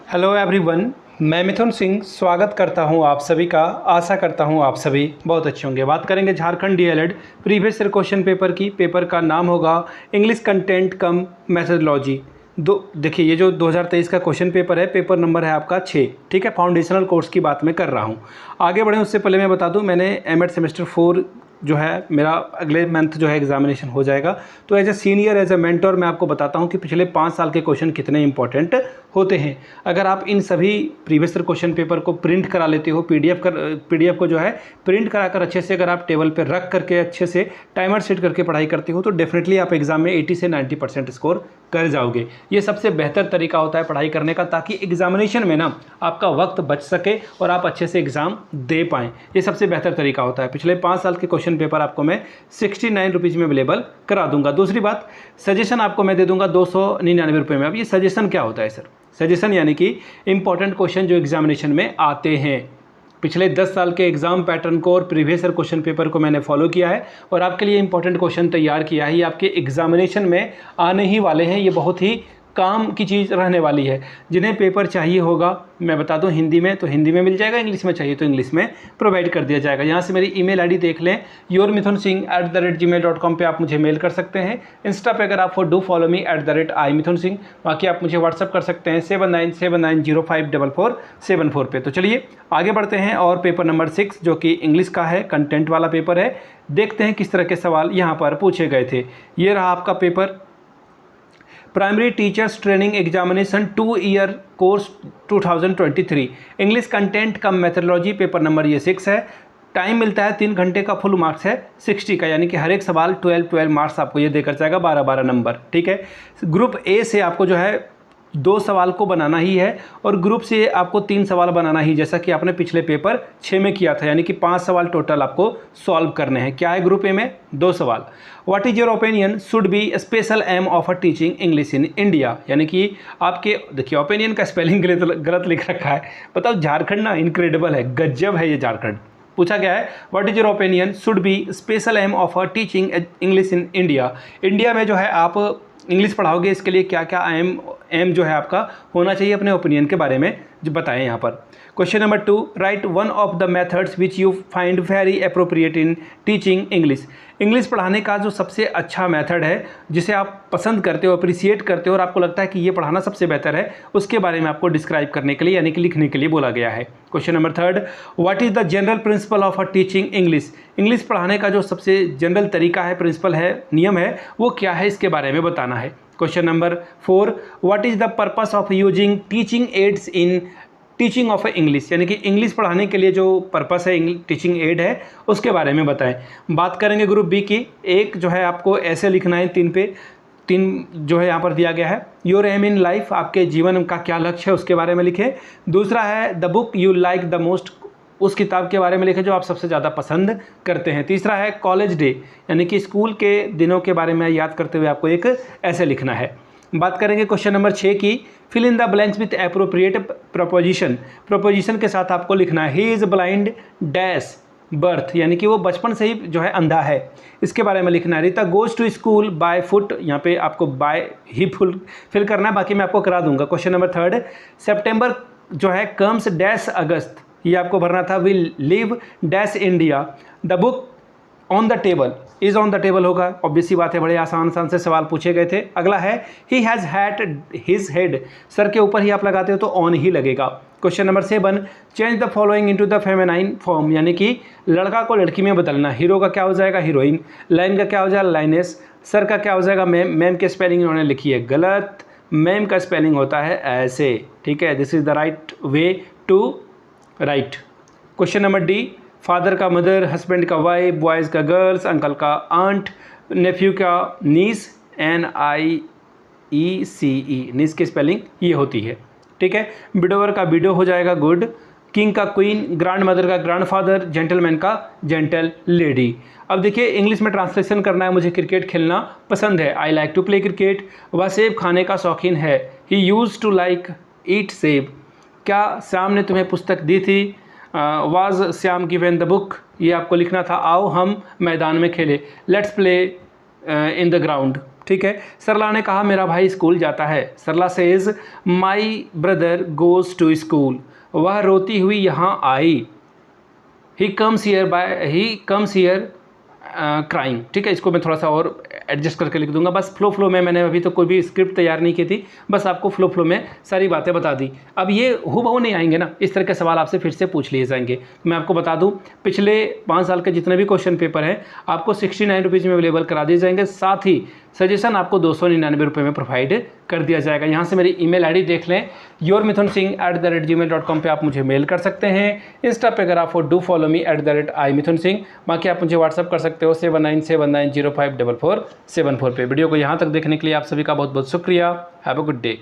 Hello everyone, मैं मिथुन सिंह स्वागत करता हूं आप सभी का। आशा करता हूं आप सभी बहुत अच्छे होंगे। बात करेंगे Jharkhand DElEd previous year question paper की। पेपर का नाम होगा इंग्लिश कंटेंट कम मेथोडोलॉजी। देखिए, ये जो 2023 का क्वेश्चन पेपर है, पेपर नंबर है आपका 6। ठीक है, फाउंडेशनल कोर्स की बात मैं कर रहा हूँ। आगे बढ़ें उससे पहले मैं बता दूँ, मैंने एमएड सेमेस्टर 4 जो है मेरा अगले मंथ जो है एग्जामिनेशन हो जाएगा। तो as a senior, as a mentor मैं आपको बताता हूँ कि पिछले 5 साल के क्वेश्चन कितने इंपॉर्टेंट होते हैं। अगर आप इन सभी प्रीवियस ईयर क्वेश्चन पेपर को प्रिंट करा लेते हो, पीडीएफ को जो है प्रिंट कराकर अच्छे से अगर आप टेबल पर रख करके अच्छे से टाइमर सेट करके पढ़ाई करते हो, तो डेफिनेटली आप एग्जाम में 80 से 90% स्कोर कर जाओगे। ये सबसे बेहतर तरीका होता है पढ़ाई करने का, ताकि एग्जामिनेशन में ना आपका वक्त बच सके और आप अच्छे से एग्जाम दे पाएँ। ये सबसे बेहतर तरीका होता है। पिछले 5 साल के क्वेश्चन पेपर आपको मैं 69 रुपीज़ में अवेलेबल करा दूंगा। दूसरी बात, सजेशन आपको मैं दे दूंगा 299 रुपये में। अब ये सजेशन क्या होता है सर? सजेशन यानी कि इंपॉर्टेंट क्वेश्चन जो एग्जामिनेशन में आते हैं। पिछले 10 साल के एग्जाम पैटर्न को और प्रीवियस ईयर क्वेश्चन पेपर को मैंने फॉलो किया है और आपके लिए इंपॉर्टेंट क्वेश्चन तैयार किया है। ये आपके एग्जामिनेशन में आने ही वाले हैं। ये बहुत ही काम की चीज़ रहने वाली है। जिन्हें पेपर चाहिए होगा, मैं बता दूं, हिंदी में तो हिंदी में मिल जाएगा, इंग्लिश में चाहिए तो इंग्लिश में प्रोवाइड कर दिया जाएगा। यहाँ से मेरी ईमेल आईडी देख लें, yourmithunsingh@gmail.com पे आप मुझे मेल कर सकते हैं। इंस्टा पे अगर आप डू फॉलो मी @imithunsingh। बाकी आप मुझे व्हाट्सअप कर सकते हैं 7979054474 पे। तो चलिए आगे बढ़ते हैं और पेपर नंबर 6 जो कि इंग्लिश का है, कंटेंट वाला पेपर है। देखते हैं किस तरह के सवाल यहाँ पर पूछे गए थे। ये रहा आपका paper, primary teachers training examination 2 year course 2023, English content cum methodology. Paper number ये 6 है। टाइम मिलता है 3 घंटे का, फुल मार्क्स है 60 का, यानी कि हर एक सवाल 12 मार्क्स आपको ये देकर जाएगा, 12 नंबर। ठीक है, ग्रुप ए से आपको जो है 2 सवाल को बनाना ही है और ग्रुप से आपको 3 सवाल बनाना ही, जैसा कि आपने पिछले पेपर 6 में किया था, यानी कि 5 सवाल टोटल आपको सॉल्व करने हैं। क्या है ग्रुप ए में? 2 सवाल। What is your opinion should be special aim of a teaching English in India, यानी कि आपके, देखिए ओपिनियन का स्पेलिंग गलत लिख रखा है। बताओ, झारखंड ना इनक्रेडिबल है, गजब है ये झारखंड। पूछा गया है what is your opinion should be special aim of a teaching English in India. India में जो है आप इंग्लिश पढ़ाओगे, इसके लिए क्या क्या एम जो है आपका होना चाहिए, अपने ओपिनियन के बारे में जो बताएं यहाँ पर। Question number 2, right one of the methods which you find very appropriate in teaching English. English पढ़ाने का जो सबसे अच्छा मेथड है, जिसे आप पसंद करते हो, अप्रिशिएट करते हो और आपको लगता है कि ये पढ़ाना सबसे बेहतर है, उसके बारे में आपको डिस्क्राइब करने के लिए, यानी कि लिखने के लिए बोला गया है। Question number 3, what is the general principle of a teaching English. English पढ़ाने का जो सबसे जनरल तरीका है, प्रिंसिपल है, नियम है, वो क्या है, इसके बारे में बताना है। Question number 4, what is the purpose of using teaching ads in teaching of English, यानी कि इंग्लिश पढ़ाने के लिए जो पर्पस है, टीचिंग एड है, उसके बारे में बताएं। बात करेंगे ग्रुप बी की। एक जो है आपको ऐसे लिखना है, 3 जो है यहाँ पर दिया गया है। योर एम इन लाइफ, आपके जीवन का क्या लक्ष्य है, उसके बारे में लिखें। दूसरा है the book you like the most, उस किताब के बारे में लिखें जो आप सबसे ज़्यादा पसंद करते हैं। तीसरा है कॉलेज डे, यानी कि स्कूल के दिनों के बारे में याद करते हुए आपको एक ऐसे लिखना है। बात करेंगे क्वेश्चन नंबर 6 की। Fill in the blanks with appropriate preposition. Preposition के साथ आपको लिखना है he is blind dash birth, यानी कि वो बचपन से ही जो है अंधा है, इसके बारे में लिखना है। Rita goes to school by foot, यहाँ पे आपको बाय ही फिल करना है, बाकी मैं आपको करा दूंगा। क्वेश्चन नंबर 3, सेप्टेम्बर जो है कम्स डैश अगस्त, ये आपको भरना था। Will live dash India. The book on the table, is on the table होगा, ऑब्वियस सी बात है, बड़े आसान से सवाल पूछे गए थे। अगला है he has had his head, sir के ऊपर ही आप लगाते हो तो ऑन ही लगेगा। Question number 7, change the following into the feminine form, यानी कि लड़का को लड़की में बदलना। हीरो का क्या हो जाएगा? हीरोइन। लाइन का क्या हो जाएगा? लाइनेस। सर का क्या हो जाएगा? मैम। मैम के स्पेलिंग इन्होंने लिखी है गलत, मैम का स्पेलिंग होता है ऐसे। ठीक है, this is the right way to right. Question number D, father का मदर, हस्बैंड का वाइफ, बॉयज़ का गर्ल्स, अंकल का आंट, नेफ्यू का नीस, NIECE, नीस की स्पेलिंग ये होती है। ठीक है, विडोवर का विडो हो जाएगा गुड, किंग का क्वीन, ग्रैंड मदर का ग्रैंडफादर, जेंटलमैन का जेंटल लेडी। अब देखिए इंग्लिश में ट्रांसलेशन करना है। मुझे क्रिकेट खेलना पसंद है, I like to play cricket. वह सेब खाने का शौकीन है, he use to like eat seb. क्या श्याम ने तुम्हें पुस्तक दी थी? Was Shyam given the book, ये आपको लिखना था। आओ हम मैदान में खेले, let's play in the ground. ठीक है। सरला ने कहा मेरा भाई स्कूल जाता है। Sarla says my brother goes to school. वह रोती हुई यहाँ आई। He comes here crying. ठीक है, इसको मैं थोड़ा सा और एडजस्ट करके लिख दूंगा। बस फ्लो में, मैंने अभी तो कोई भी स्क्रिप्ट तैयार नहीं की थी, बस आपको फ्लो में सारी बातें बता दी। अब ये हूबहू नहीं आएंगे ना, इस तरह के सवाल आपसे फिर से पूछ लिए जाएंगे। मैं आपको बता दूं, पिछले 5 साल के जितने भी क्वेश्चन पेपर हैं आपको 69 रुपीज़ में अवेलेबल करा दिए जाएंगे। साथ ही सजेशन आपको 299 रुपये में प्रोवाइड कर दिया जाएगा। यहाँ से मेरी ईमेल आईडी देख लें, yourmithunsingh@gmail.com पे आप मुझे मेल कर सकते हैं। इंस्टा पे अगर आप डू फॉलो मी @imithunsingh। बाकी आप मुझे व्हाट्सअप कर सकते हो 7979054474 पे। वीडियो को यहाँ तक देखने के लिए आप सभी का बहुत बहुत शुक्रिया। Have a good day.